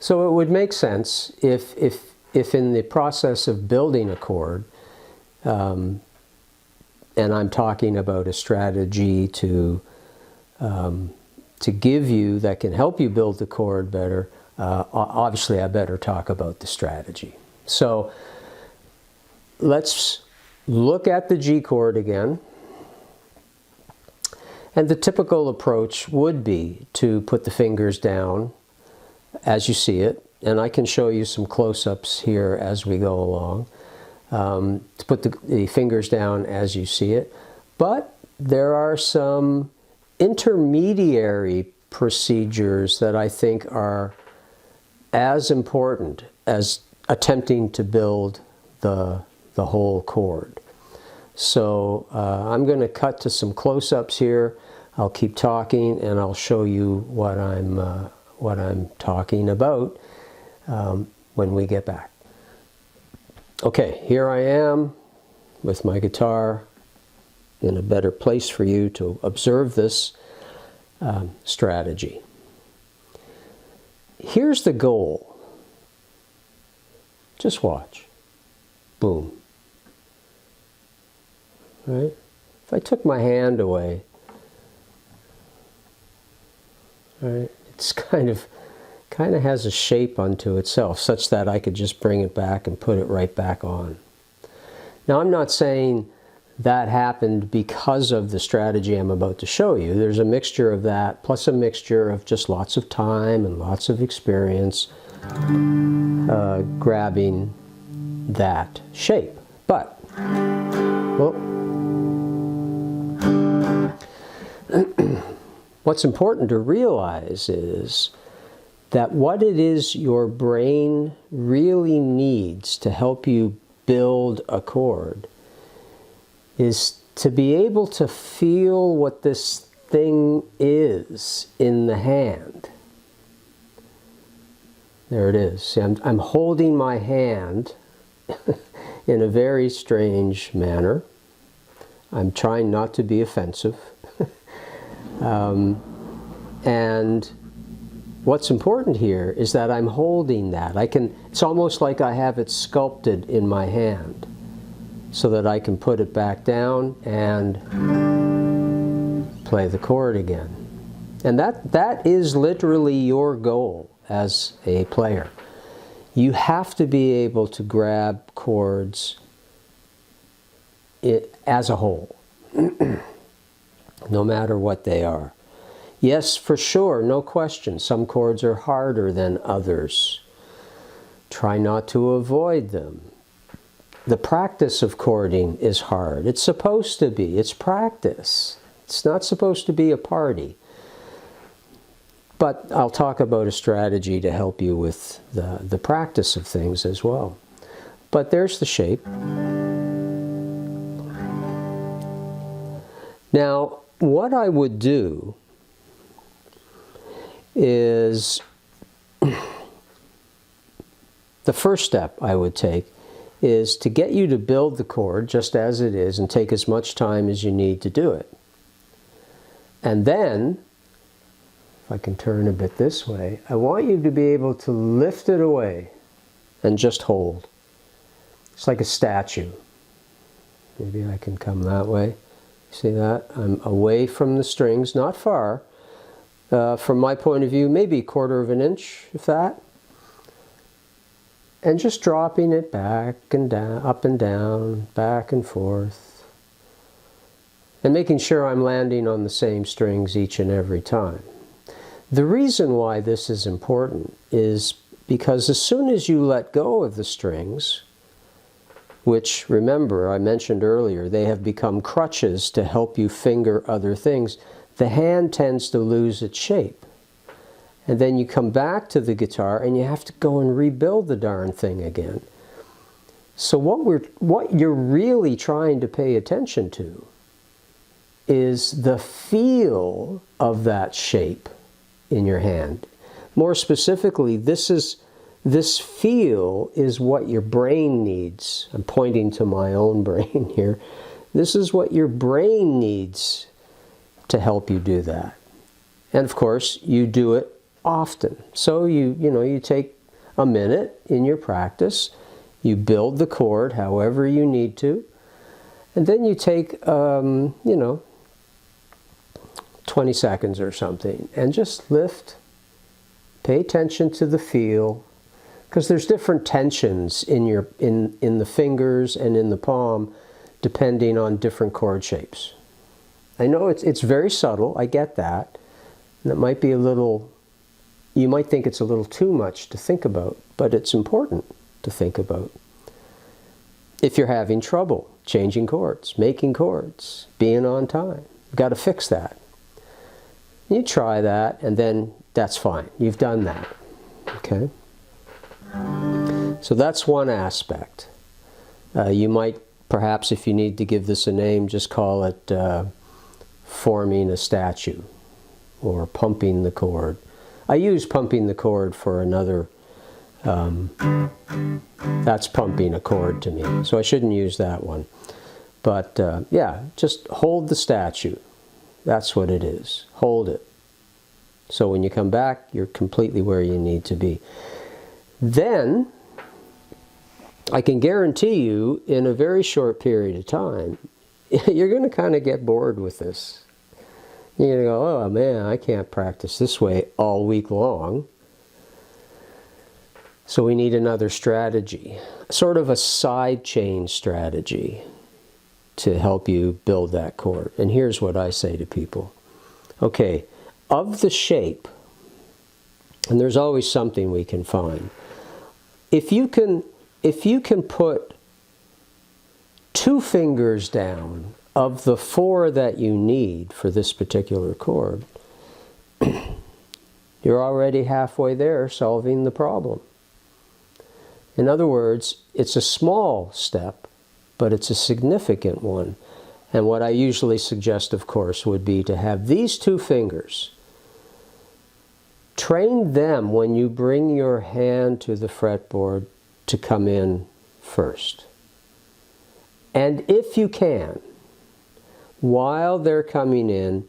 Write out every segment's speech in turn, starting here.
So it would make sense if in the process of building a chord, and I'm talking about a strategy to give you that can help you build the chord better, obviously I better talk about the strategy. So let's look at the G chord again. And the typical approach would be to put the fingers down as you see it, and I can show you some close-ups here as we go along, to put the fingers down as you see it. But there are some intermediary procedures that I think are as important as attempting to build the whole chord. So I'm going to cut to some close-ups here. I'll keep talking and I'll show you what I'm talking about when we get back. Okay, here I am with my guitar in a better place for you to observe this strategy. Here's the goal. Just watch. Boom. Right? If I took my hand away, right, it's kind of has a shape unto itself, such that I could just bring it back and put it right back on. Now, I'm not saying that happened because of the strategy I'm about to show you. There's a mixture of that, plus a mixture of just lots of time and lots of experience grabbing that shape. But, well, what's important to realize is that what it is your brain really needs to help you build a chord is to be able to feel what this thing is in the hand. There it is. See, I'm holding my hand in a very strange manner. I'm trying not to be offensive. And what's important here is that I'm holding that. It's almost like I have it sculpted in my hand so that I can put it back down and play the chord again. And that is literally your goal as a player. You have to be able to grab chords as a whole, no matter what they are. Yes, for sure, no question, some chords are harder than others. Try not to avoid them. The practice of chording is hard. It's supposed to be. It's practice. It's not supposed to be a party. But I'll talk about a strategy to help you with the practice of things as well. But there's the shape. Now, what I would do is, the first step I would take is to get you to build the chord just as it is and take as much time as you need to do it. And then, if I can turn a bit this way, I want you to be able to lift it away and just hold. It's like a statue. Maybe I can come that way. See that? I'm away from the strings, not far. From my point of view, maybe a quarter of an inch, if that. And just dropping it back and down, up and down, back and forth. And making sure I'm landing on the same strings each and every time. The reason why this is important is because as soon as you let go of the strings, which, remember, I mentioned earlier, they have become crutches to help you finger other things, the hand tends to lose its shape. And then you come back to the guitar and you have to go and rebuild the darn thing again. So what you're really trying to pay attention to is the feel of that shape in your hand. More specifically, this feel is what your brain needs. I'm pointing to my own brain here. This is what your brain needs to help you do that. And of course, you do it often. So you take a minute in your practice, you build the chord however you need to, and then you take 20 seconds or something and just lift, pay attention to the feel, because there's different tensions in the fingers and in the palm depending on different chord shapes. I know it's very subtle, I get that, and it might be a little, you might think it's a little too much to think about, but it's important to think about. If you're having trouble changing chords, making chords, being on time, you've got to fix that. You try that, and then that's fine. You've done that. Okay? So that's one aspect. You might, perhaps if you need to give this a name, just call it forming a statue or pumping the chord. I use pumping the chord for another, that's pumping a chord to me, so I shouldn't use that one. But yeah, just hold the statue. That's what it is. Hold it. So when you come back, you're completely where you need to be. Then, I can guarantee you, in a very short period of time, you're going to kind of get bored with this. You're going to go, oh man, I can't practice this way all week long. So we need another strategy, sort of a side chain strategy to help you build that chord. And here's what I say to people. Okay, of the shape, and there's always something we can find, if you can put 2 fingers down of the 4 that you need for this particular chord, you're already halfway there solving the problem. In other words, it's a small step, but it's a significant one. And what I usually suggest, of course, would be to have these 2 fingers. Train them when you bring your hand to the fretboard to come in first. And if you can, while they're coming in,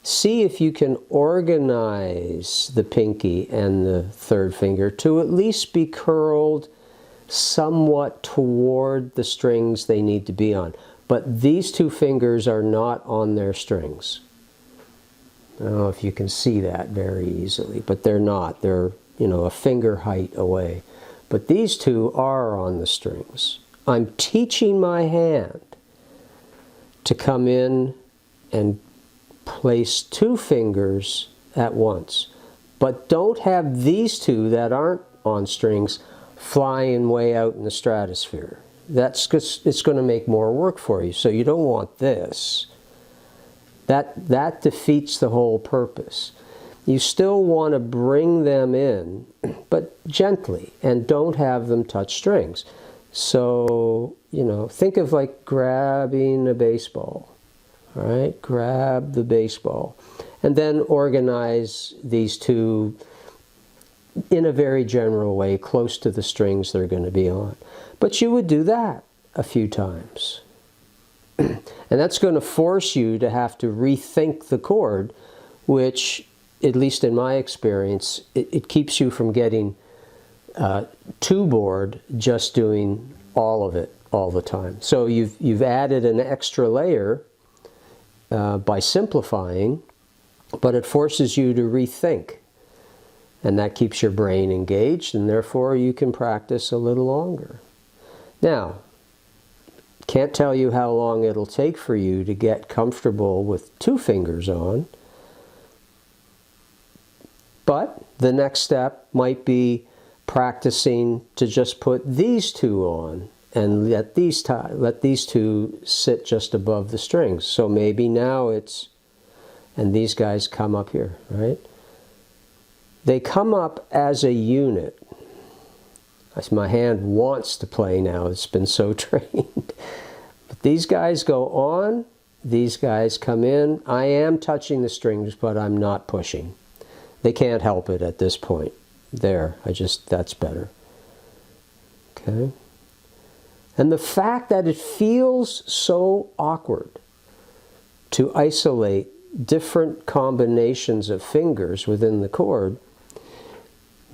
see if you can organize the pinky and the 3rd finger to at least be curled somewhat toward the strings they need to be on. But these 2 fingers are not on their strings. I don't know if you can see that very easily, but they're not. They're, a finger height away. But these 2 are on the strings. I'm teaching my hand to come in and place 2 fingers at once. But don't have these 2 that aren't on strings flying way out in the stratosphere. It's going to make more work for you. So you don't want this. That defeats the whole purpose. You still want to bring them in, but gently, and don't have them touch strings. So, think of like grabbing a baseball. All right, grab the baseball. And then organize these 2 in a very general way, close to the strings they're going to be on. But you would do that a few times. And that's going to force you to have to rethink the chord, which, at least in my experience, it keeps you from getting too bored just doing all of it all the time. So you've added an extra layer by simplifying, but it forces you to rethink. And that keeps your brain engaged, and therefore you can practice a little longer. Now, can't tell you how long it'll take for you to get comfortable with 2 fingers on, but the next step might be practicing to just put these 2 on and let these 2 sit just above the strings. So maybe now it's, and these guys come up here, right? They come up as a unit. As my hand wants to play now, it's been so trained. But these guys go on, these guys come in. I am touching the strings, but I'm not pushing. They can't help it at this point. There, that's better. Okay? And the fact that it feels so awkward to isolate different combinations of fingers within the chord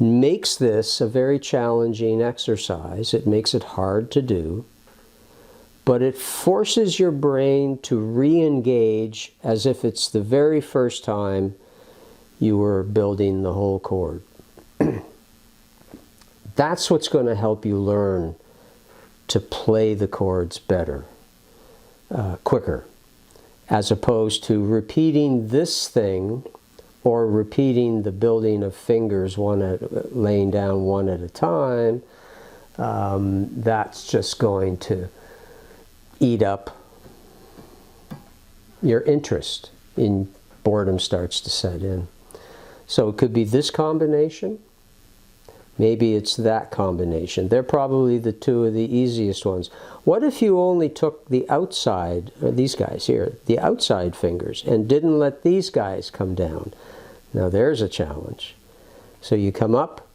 makes this a very challenging exercise. It makes it hard to do, but it forces your brain to re-engage as if it's the very first time you were building the whole chord. That's what's going to help you learn to play the chords better, quicker, as opposed to repeating this thing or repeating the building of fingers, laying down one at a time. That's just going to eat up your interest, and boredom starts to set in. So it could be this combination. Maybe it's that combination. They're probably the two of the easiest ones. What if you only took the outside, these guys here, the outside fingers, and didn't let these guys come down? Now there's a challenge. So you come up,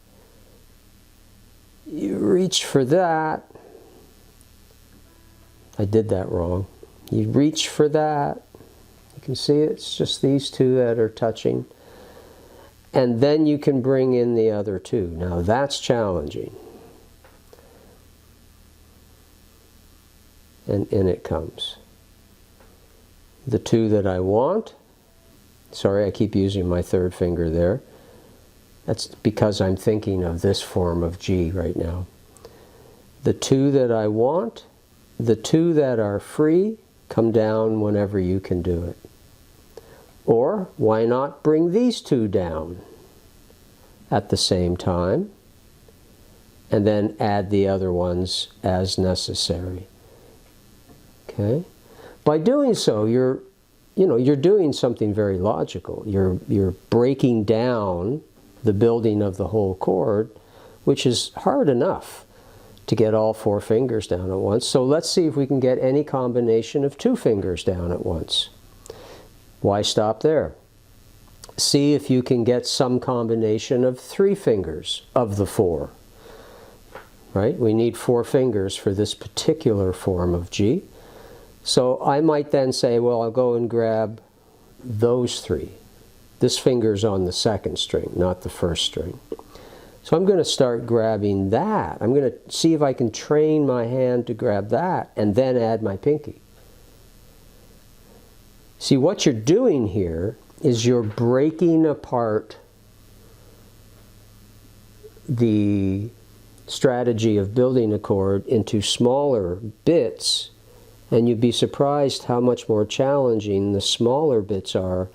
you reach for that. I did that wrong. You reach for that. You can see it's just these two that are touching. And then you can bring in the other two. Now that's challenging. And in it comes. The two that I want. Sorry, I keep using my third finger there. That's because I'm thinking of this form of G right now. The two that I want, the two that are free, come down whenever you can do it. Or why not bring these two down at the same time and then add the other ones as necessary. Okay? By doing so, you're doing something very logical. You're breaking down the building of the whole chord, which is hard enough to get all four fingers down at once. So let's see if we can get any combination of two fingers down at once. Why stop there? See if you can get some combination of three fingers of the four. Right? We need four fingers for this particular form of G. So I might then say, well, I'll go and grab those three. This finger's on the second string, not the first string. So I'm going to start grabbing that. I'm going to see if I can train my hand to grab that and then add my pinky. See, what you're doing here is you're breaking apart the strategy of building a chord into smaller bits, and you'd be surprised how much more challenging the smaller bits are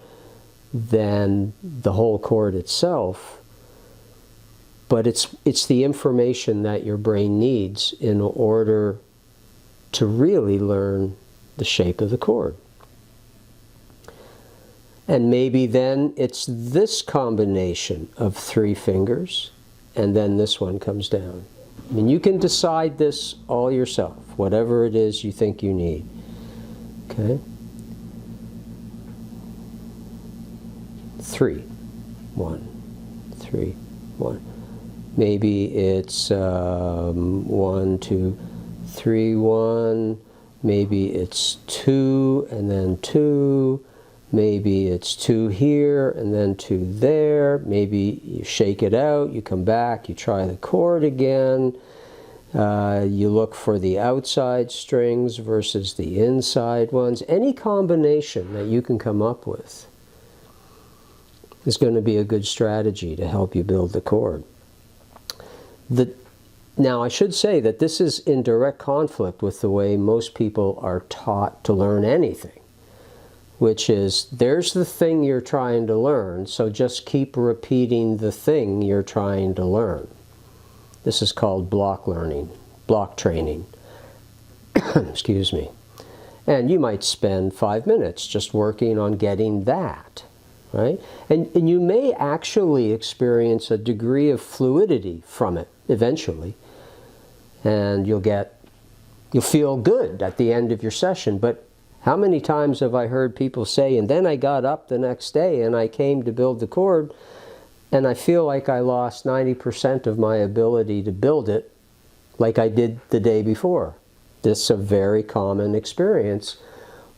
than the whole chord itself. But it's the information that your brain needs in order to really learn the shape of the chord. And maybe then it's this combination of three fingers, and then this one comes down. I mean, you can decide this all yourself, whatever it is you think you need. Okay? 3, 1, 3, 1. Maybe it's 1, 2, 3, 1. Maybe it's 2 and then 2. Maybe it's 2 here and then 2 there. Maybe you shake it out, you come back, you try the chord again. You look for the outside strings versus the inside ones. Any combination that you can come up with is going to be a good strategy to help you build the chord. Now, I should say that this is in direct conflict with the way most people are taught to learn anything, which is, there's the thing you're trying to learn, so just keep repeating the thing you're trying to learn. This is called block learning, block training. Excuse me. And you might spend 5 minutes just working on getting that, right? And you may actually experience a degree of fluidity from it eventually. And you'll feel good at the end of your session. But how many times have I heard people say, and then I got up the next day and I came to build the chord, and I feel like I lost 90% of my ability to build it like I did the day before. This is a very common experience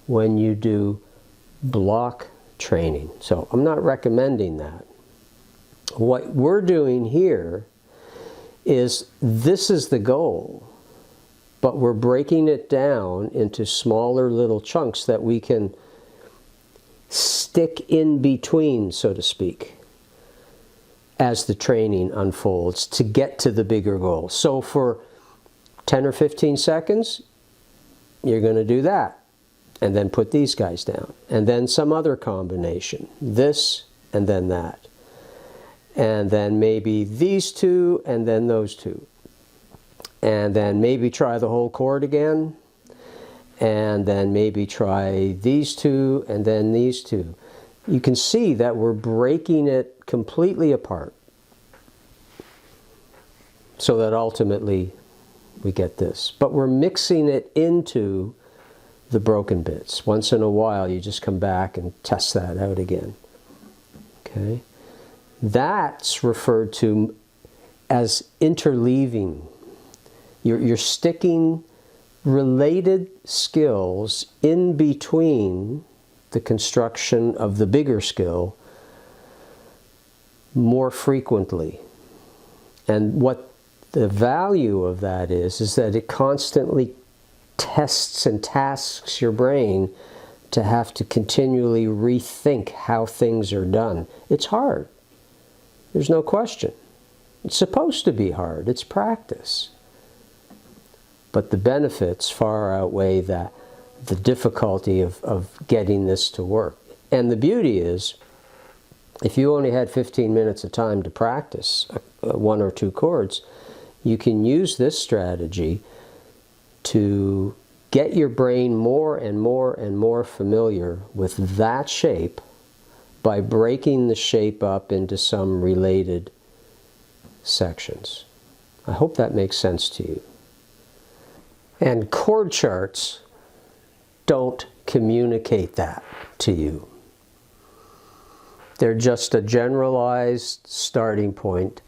when you do block training. So I'm not recommending that. What we're doing here is, this is the goal, but we're breaking it down into smaller little chunks that we can stick in between, so to speak, as the training unfolds to get to the bigger goal. So for 10 or 15 seconds, you're going to do that, and then put these guys down, and then some other combination, this and then that, and then maybe these two and then those two, and then maybe try the whole chord again, and then maybe try these two and then these two. You can see that we're breaking it completely apart so that ultimately we get this. But we're mixing it into the broken bits. Once in a while you just come back and test that out again. Okay? That's referred to as interleaving. You're sticking related skills in between the construction of the bigger skill more frequently. And what the value of that is that it constantly tests and tasks your brain to have to continually rethink how things are done. It's hard. There's no question. It's supposed to be hard. It's practice. But the benefits far outweigh the difficulty of getting this to work. And the beauty is, if you only had 15 minutes of time to practice one or two chords, you can use this strategy to get your brain more and more and more familiar with that shape by breaking the shape up into some related sections. I hope that makes sense to you. And chord charts don't communicate that to you. They're just a generalized starting point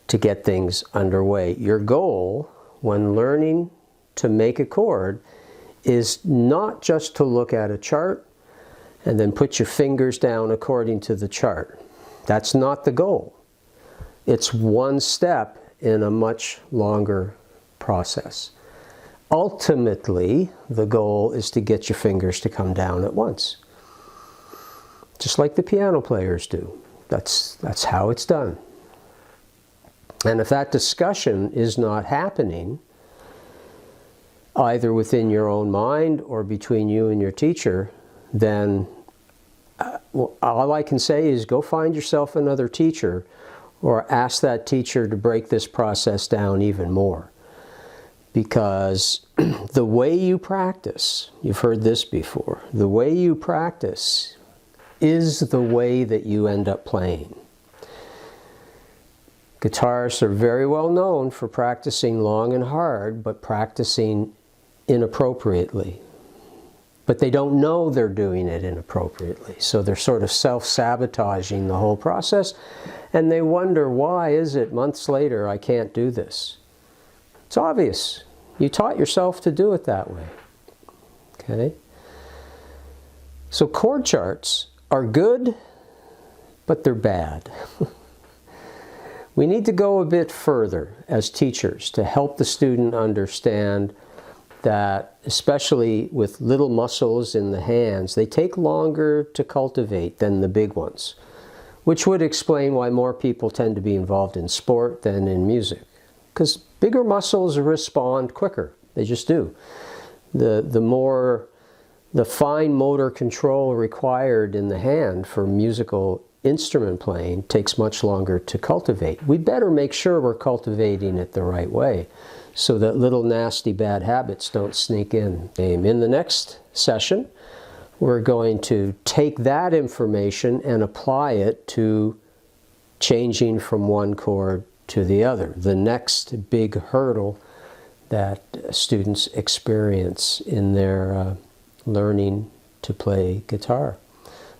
to get things underway. Your goal when learning to make a chord is not just to look at a chart and then put your fingers down according to the chart. That's not the goal. It's one step in a much longer process. Ultimately, the goal is to get your fingers to come down at once. Just like the piano players do. That's how it's done. And if that discussion is not happening, either within your own mind or between you and your teacher, then all I can say is go find yourself another teacher, or ask that teacher to break this process down even more. Because the way you practice, you've heard this before, the way you practice is the way that you end up playing. Guitarists are very well known for practicing long and hard, but practicing inappropriately. But they don't know they're doing it inappropriately. So they're sort of self-sabotaging the whole process, and they wonder, why is it months later I can't do this? It's obvious. You taught yourself to do it that way. Okay? So chord charts are good, but they're bad. We need to go a bit further as teachers to help the student understand that, especially with little muscles in the hands, they take longer to cultivate than the big ones, which would explain why more people tend to be involved in sport than in music. Because bigger muscles respond quicker. They just do. The fine motor control required in the hand for musical instrument playing takes much longer to cultivate. We better make sure we're cultivating it the right way so that little nasty bad habits don't sneak in. In the next session, we're going to take that information and apply it to changing from one chord to the other, the next big hurdle that students experience in their learning to play guitar.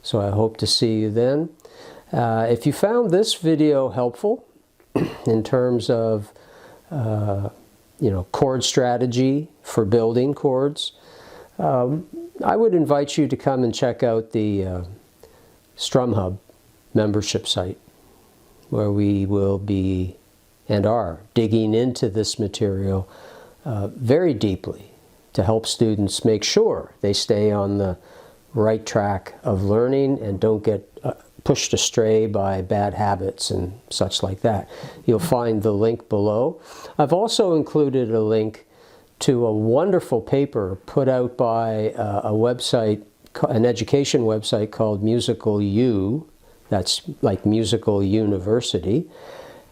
So I hope to see you then. If you found this video helpful in terms of chord strategy for building chords, I would invite you to come and check out the Strum Hub membership site. where we will be and are digging into this material very deeply to help students make sure they stay on the right track of learning and don't get pushed astray by bad habits and such like that. You'll find the link below. I've also included a link to a wonderful paper put out by a website, an education website called Musical U, that's like Musical University,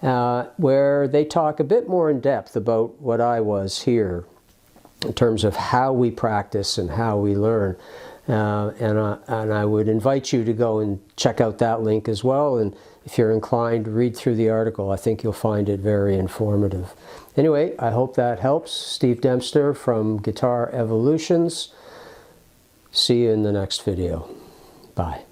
where they talk a bit more in depth about what I was here in terms of how we practice and how we learn. And I would invite you to go and check out that link as well. And if you're inclined, read through the article. I think you'll find it very informative. Anyway, I hope that helps. Steve Dempster from Guitar Evolutions. See you in the next video. Bye.